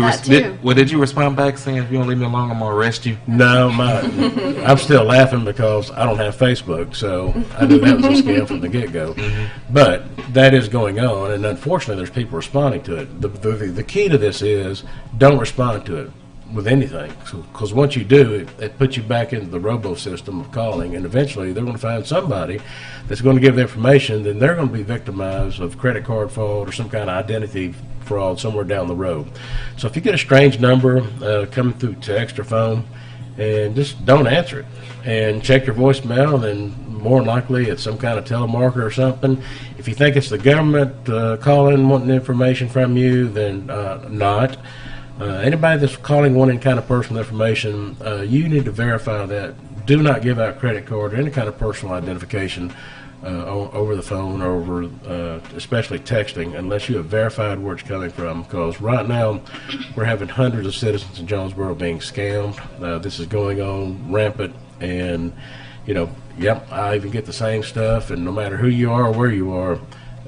you respond back saying, if you don't leave me alone, I'm going to arrest you? No, I'm still laughing because I don't have Facebook, so I knew that was a scam from the get-go. Mm-hmm. But that is going on, and unfortunately, there's people responding to it. The key to this is don't respond to it with anything, because once you do, it puts you back into the robo system of calling, and eventually they're going to find somebody that's going to give the information, then they're going to be victimized of credit card fraud or some kind of identity fraud somewhere down the road. So if you get a strange number coming through text or phone, and just don't answer it, and check your voicemail, and more than likely it's some kind of telemarketer or something. If you think it's the government calling wanting information from you, then not. Anybody that's calling wanting kind of personal information, you need to verify that. Do not give out credit card or any kind of personal identification over the phone or over, especially texting, unless you have verified where it's coming from. Because right now, we're having hundreds of citizens in Jonesboro being scammed. This is going on rampant, and I even get the same stuff. And no matter who you are or where you are,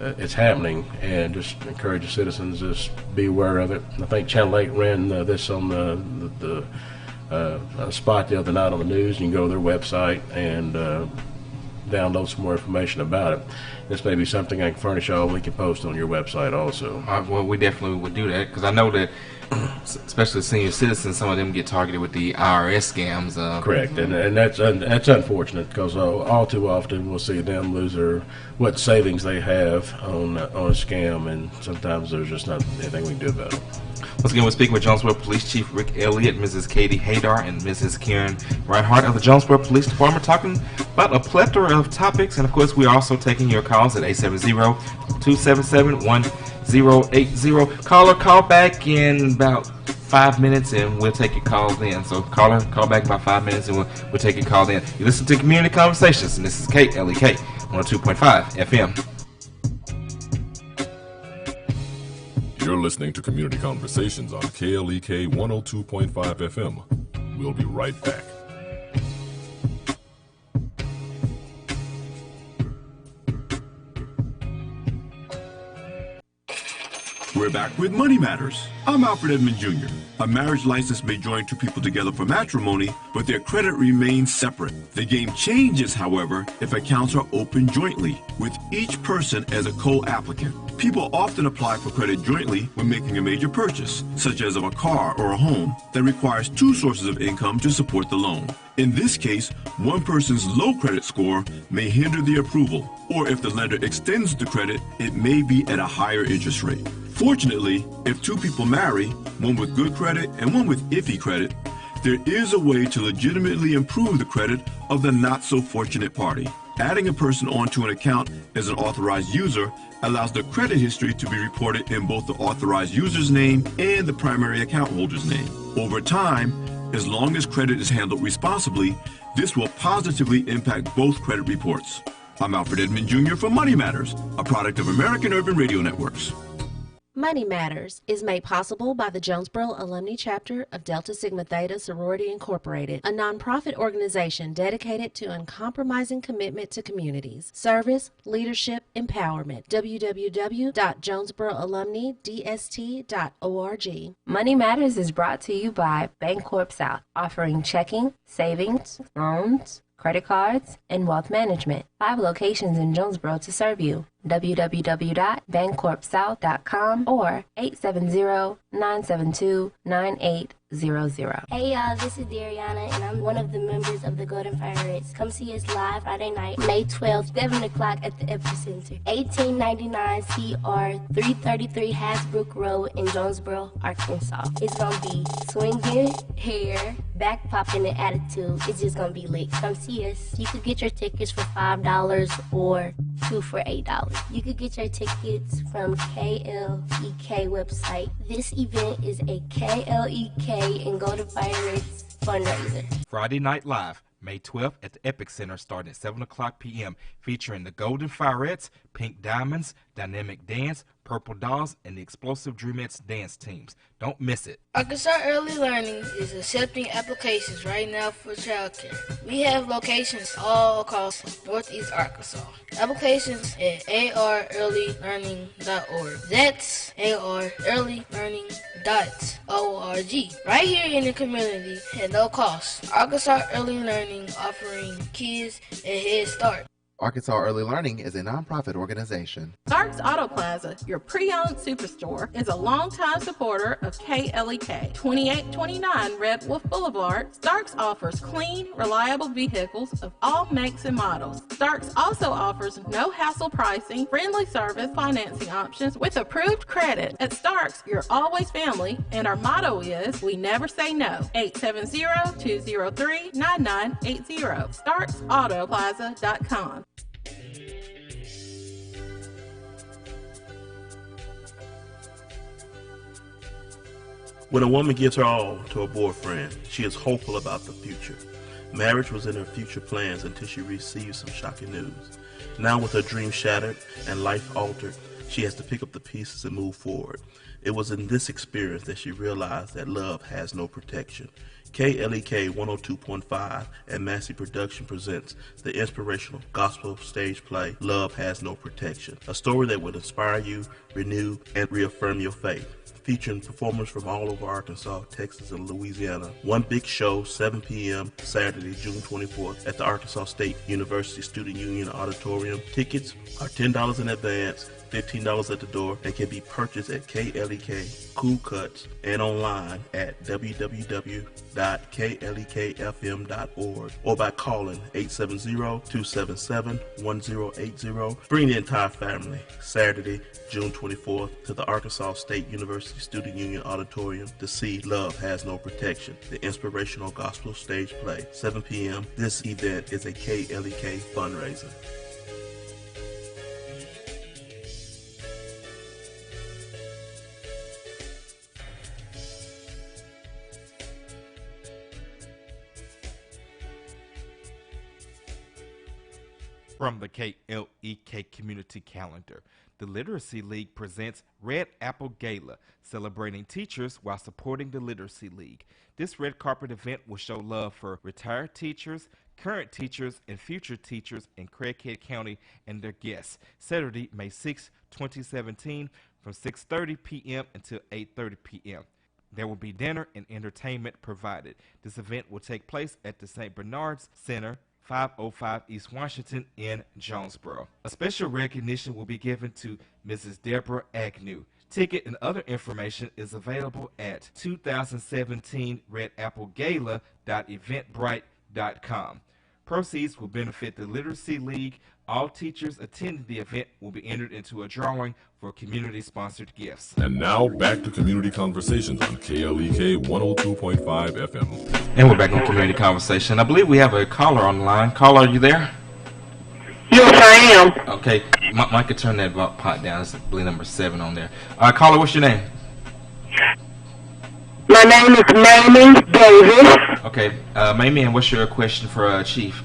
it's happening, and just encourage the citizens to just be aware of it. I think Channel 8 ran this on the spot the other night on the news. You can go to their website and download some more information about it. This may be something I can furnish y'all. We can post on your website also. Well, we definitely would do that, because I know that especially senior citizens, some of them get targeted with the IRS scams. Correct, and that's unfortunate, because all too often we'll see them lose what savings they have on a scam, and sometimes there's just not anything we can do about it. Once again, we're speaking with Jonesboro Police Chief Rick Elliott, Mrs. Katie Haydar, and Mrs. Karen Reinhardt of the Jonesboro Police Department, talking about a plethora of topics. And of course, we're also taking your calls at 870-277-1080. Caller, call back in about 5 minutes, and we'll take your calls then. So caller, call back about 5 minutes, and we'll take your call then. You listen to Community Conversations, and this is KLEK 102.5 FM. You're listening to Community Conversations on KLEK 102.5 FM. We'll be right back. We're back with Money Matters. I'm Alfred Edmond Jr. A marriage license may join two people together for matrimony, but their credit remains separate. The game changes, however, if accounts are opened jointly, with each person as a co-applicant. People often apply for credit jointly when making a major purchase, such as of a car or a home, that requires two sources of income to support the loan. In this case, one person's low credit score may hinder the approval, or if the lender extends the credit, it may be at a higher interest rate. Fortunately, if two people marry, one with good credit and one with iffy credit, there is a way to legitimately improve the credit of the not-so-fortunate party. Adding a person onto an account as an authorized user allows the credit history to be reported in both the authorized user's name and the primary account holder's name. Over time, as long as credit is handled responsibly, this will positively impact both credit reports. I'm Alfred Edmond Jr. for Money Matters, a product of American Urban Radio Networks. Money Matters is made possible by the Jonesboro Alumni Chapter of Delta Sigma Theta Sorority Incorporated, a nonprofit organization dedicated to uncompromising commitment to communities, service, leadership, empowerment. www.jonesboroalumnidst.org. Money Matters is brought to you by Bancorp South, offering checking, savings, loans, credit cards, and wealth management. 5 locations in Jonesboro to serve you. www.bancorpsouth.com or 870-972-9800. Hey y'all, this is Dariana, and I'm one of the members of the Golden Fire Reds. Come see us live Friday night, May 12th, 7 o'clock at the Epicenter. 1899 CR 333 Hasbrook Road in Jonesboro, Arkansas. It's gonna be swinging, hair, back popping and attitude. It's just gonna be lit. Come see us. You could get your tickets for $5 or 2 for $8. You could get your tickets from KLEK website. This event is a KLEK and Golden Pirates fundraiser. Friday Night Live, May 12th at the Epic Center starting at 7 o'clock p.m. featuring the Golden Firettes, Pink Diamonds, Dynamic Dance, Purple Dolls, and the Explosive Dreamettes dance teams. Don't miss it. Arkansas Early Learning is accepting applications right now for childcare. We have locations all across Northeast Arkansas. Applications at arearlylearning.org. That's arearlylearning.org. Right here in the community at no cost. Arkansas Early Learning offering kids a head start. Arkansas Early Learning is a nonprofit organization. Starks Auto Plaza, your pre-owned superstore, is a longtime supporter of KLEK. 2829 Red Wolf Boulevard, Starks offers clean, reliable vehicles of all makes and models. Starks also offers no-hassle pricing, friendly service, financing options with approved credit. At Starks, you're always family, and our motto is, we never say no. 870-203-9980. StarksAutoplaza.com. When a woman gives her all to a boyfriend, she is hopeful about the future. Marriage was in her future plans until she received some shocking news. Now with her dream shattered and life altered, she has to pick up the pieces and move forward. It was in this experience that she realized that love has no protection. KLEK 102.5 and Massey Production presents the inspirational gospel stage play, Love Has No Protection, a story that will inspire you, renew, and reaffirm your faith. Featuring performers from all over Arkansas, Texas, and Louisiana. One big show, 7 p.m. Saturday, June 24th at the Arkansas State University Student Union Auditorium. Tickets are $10 in advance, $15 at the door, and can be purchased at KLEK Cool Cuts and online at www.klekfm.org or by calling 870-277-1080. Bring the entire family Saturday, June 24th to the Arkansas State University Student Union Auditorium to see Love Has No Protection, the inspirational gospel stage play, 7 p.m. This event is a KLEK fundraiser. From the KLEK Community Calendar, the Literacy League presents Red Apple Gala, celebrating teachers while supporting the Literacy League. This red carpet event will show love for retired teachers, current teachers, and future teachers in Craighead County and their guests. Saturday, May 6, 2017, from 6:30 p.m. until 8:30 p.m. There will be dinner and entertainment provided. This event will take place at the St. Bernard's Center, 505 East Washington in Jonesboro. A special recognition will be given to Mrs. Deborah Agnew. Ticket and other information is available at 2017redapplegala.eventbrite.com. Proceeds will benefit the Literacy League. All teachers attending the event will be entered into a drawing for community-sponsored gifts. And now back to Community Conversations on KLEK 102.5 FM. And we're back on Community Conversation. I believe we have a caller on the line. Caller, are you there? Yes, I am. Okay, Mike could turn that pot down. It's, I believe, number 7 on there. Caller, what's your name? My name is Mamie Davis. Okay, Mamie, and what's your question for Chief?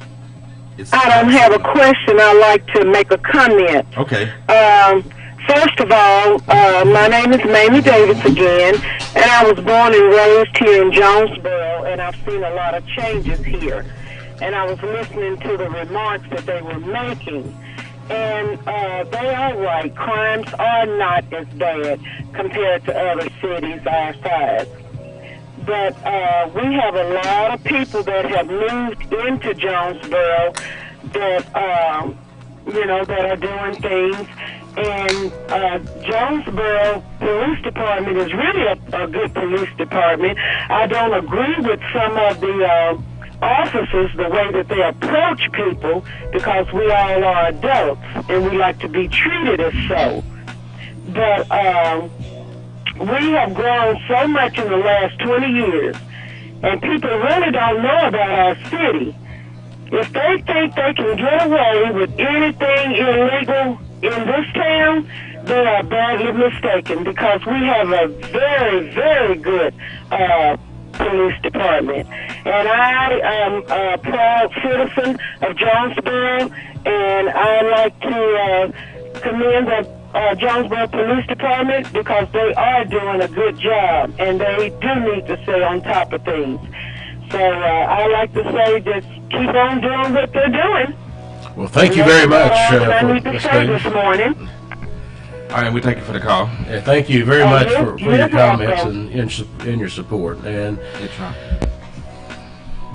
I don't have a question. I'd like to make a comment. Okay. First of all, my name is Mamie Davis again, and I was born and raised here in Jonesboro, and I've seen a lot of changes here. And I was listening to the remarks that they were making, and they are right. Crimes are not as bad compared to other cities our size. But we have a lot of people that have moved into Jonesboro that, that are doing things. And Jonesboro Police Department is really a good police department. I don't agree with some of the officers, the way that they approach people, because we all are adults and we like to be treated as so. But we have grown so much in the last 20 years, And people really don't know about our city. If they think they can get away with anything illegal in this town, they are badly mistaken, because we have a very, very good police department. And I am a proud citizen of Jonesboro, and I like to commend the Jonesboro Police Department, because they are doing a good job, and they do need to stay on top of things. So I like to say, just keep on doing what they're doing. Well, thank you very much I need to say this morning. All right, we thank you for the call. Yeah, thank you very much for your comments and your support. And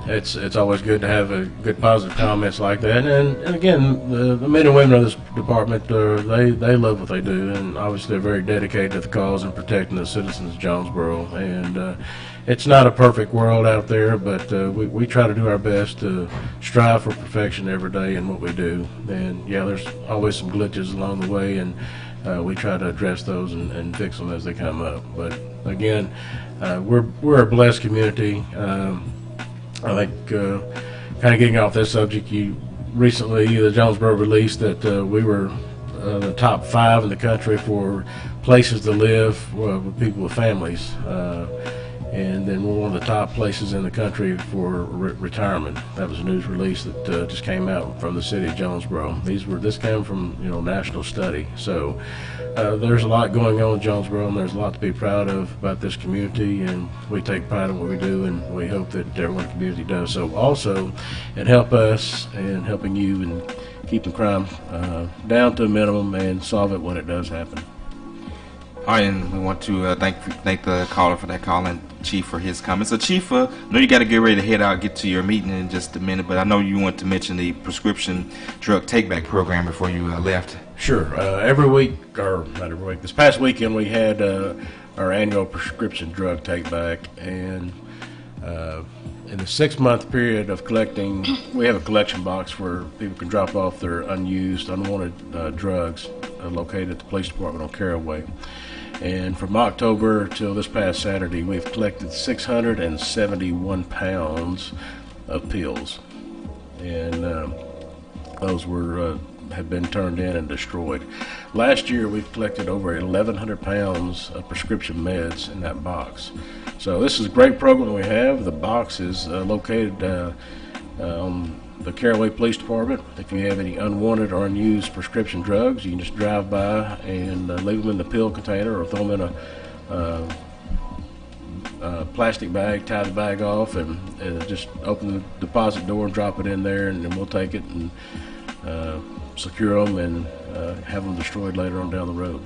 it's always good to have good positive comments like that. And again, the men and women of this department, they love what they do, and obviously they're very dedicated to the cause and protecting the citizens of Jonesboro. And it's not a perfect world out there, but we try to do our best to strive for perfection every day in what we do. And yeah, there's always some glitches along the way, and we try to address those and fix them as they come up. But again, we're a blessed community. I think, kind of getting off this subject, recently the Jonesboro released that we were the top 5 in the country for places to live with people with families. And then we're one of the top places in the country for retirement. That was a news release that just came out from the city of Jonesboro. This came from national study. So there's a lot going on in Jonesboro, and there's a lot to be proud of about this community, and we take pride in what we do, and we hope that everyone in the community does so also, and help us in helping you and keeping crime down to a minimum and solve it when it does happen. All right, and we want to thank the caller for that call, and Chief for his comments. So, Chief, I know you got to get ready to head out, get to your meeting in just a minute, but I know you want to mention the prescription drug take-back program before you left. Sure. Every week, or not every week, this past weekend we had our annual prescription drug take-back, and in the 6-month period of collecting, we have a collection box where people can drop off their unused, unwanted drugs located at the police department on Caraway. And from October till this past Saturday, we've collected 671 pounds of pills, and those have been turned in and destroyed. Last year, we've collected over 1,100 pounds of prescription meds in that box. So this is a great program we have. The box is located on the Caraway Police Department. If you have any unwanted or unused prescription drugs, you can just drive by and leave them in the pill container, or throw them in a plastic bag, tie the bag off, and just open the deposit door and drop it in there, and then we'll take it and secure them and have them destroyed later on down the road.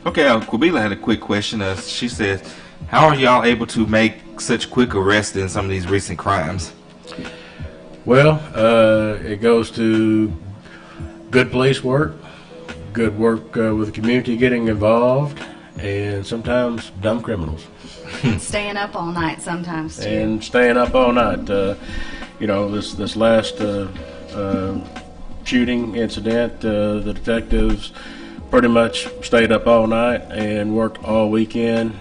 Okay, Quabila had a quick question. She says, how are y'all able to make such quick arrests in some of these recent crimes? Well, it goes to good police work, good work with the community getting involved, and sometimes dumb criminals. Staying up all night sometimes too. And staying up all night. This last shooting incident, the detectives pretty much stayed up all night and worked all weekend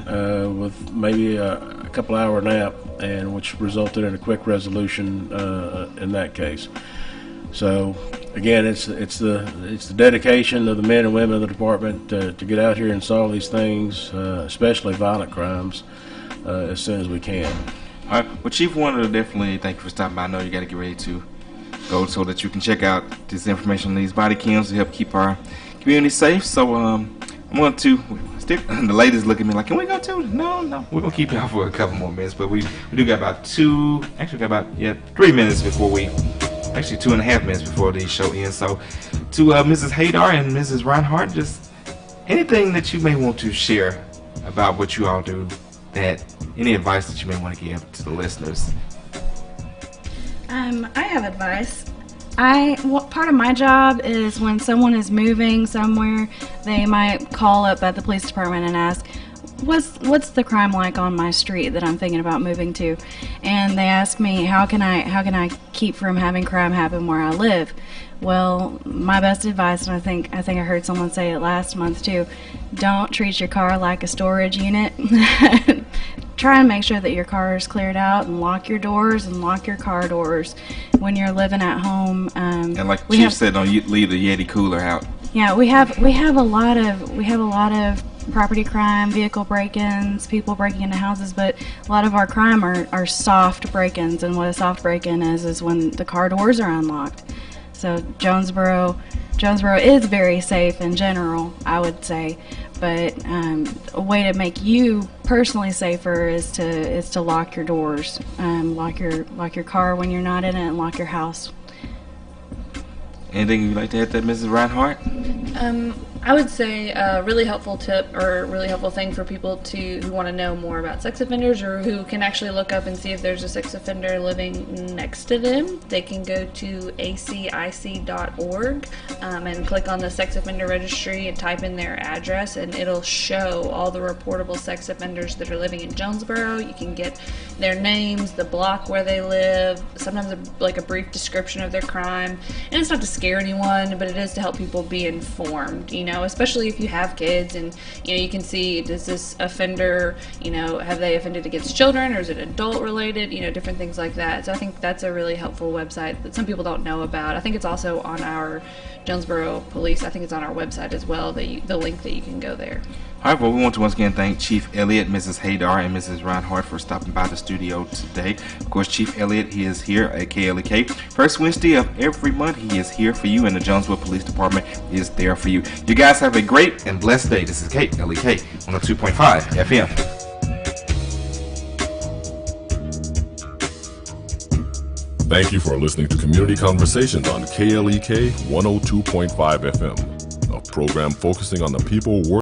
with maybe a couple-hour nap, and which resulted in a quick resolution in that case. So again, it's the dedication of the men and women of the department to get out here and solve these things, especially violent crimes, as soon as we can. All right. Well, Chief, wanted to definitely thank you for stopping by. I know you got to get ready to go so that you can check out this information on these body cams to help keep our community safe. So I'm going to stick. The ladies look at me like, can we go too? No, we're gonna keep y'all for a couple more minutes, but we do got about 3 minutes before actually 2.5 minutes before the show ends. So to Mrs. Haydar and Mrs. Reinhardt, just anything that you may want to share about what you all do, any advice that you may want to give to the listeners. I have advice. Part of my job is when someone is moving somewhere, they might call up at the police department and ask, what's the crime like on my street that I'm thinking about moving to? And they ask me, how can I keep from having crime happen where I live? Well, my best advice, and I think I heard someone say it last month too, don't treat your car like a storage unit. try and make sure that your car is cleared out, and lock your doors and lock your car doors when you're living at home. And like Chief said, don't leave the Yeti cooler out. Yeah, we have a lot of property crime, vehicle break-ins, people breaking into houses, but a lot of our crime are soft break-ins, and what a soft break-in is when the car doors are unlocked. So Jonesboro is very safe in general, I would say, but a way to make you personally safer is to lock your doors, lock your car when you're not in it, and lock your house. Anything you'd like to add to that, Mrs. Reinhardt? I would say a really helpful tip or a really helpful thing for people who want to know more about sex offenders, or who can actually look up and see if there's a sex offender living next to them. They can go to acic.org and click on the sex offender registry and type in their address, and it'll show all the reportable sex offenders that are living in Jonesboro. You can get their names, the block where they live, sometimes a brief description of their crime. And it's not to scare anyone, but it is to help people be informed, especially if you have kids, and you can see, does this offender, have they offended against children, or is it adult related, different things like that. So I think that's a really helpful website that some people don't know about. I think it's also on our Jonesboro Police, I think it's on our website as well, the link that you can go there. All right, well, we want to once again thank Chief Elliott, Mrs. Haydar, and Mrs. Reinhardt for stopping by the studio today. Of course, Chief Elliott, he is here at KLEK. First Wednesday of every month, he is here for you, and the Jonesboro Police Department is there for you. You guys have a great and blessed day. This is KLEK 102.5 FM. Thank you for listening to Community Conversations on KLEK 102.5 FM, a program focusing on the people working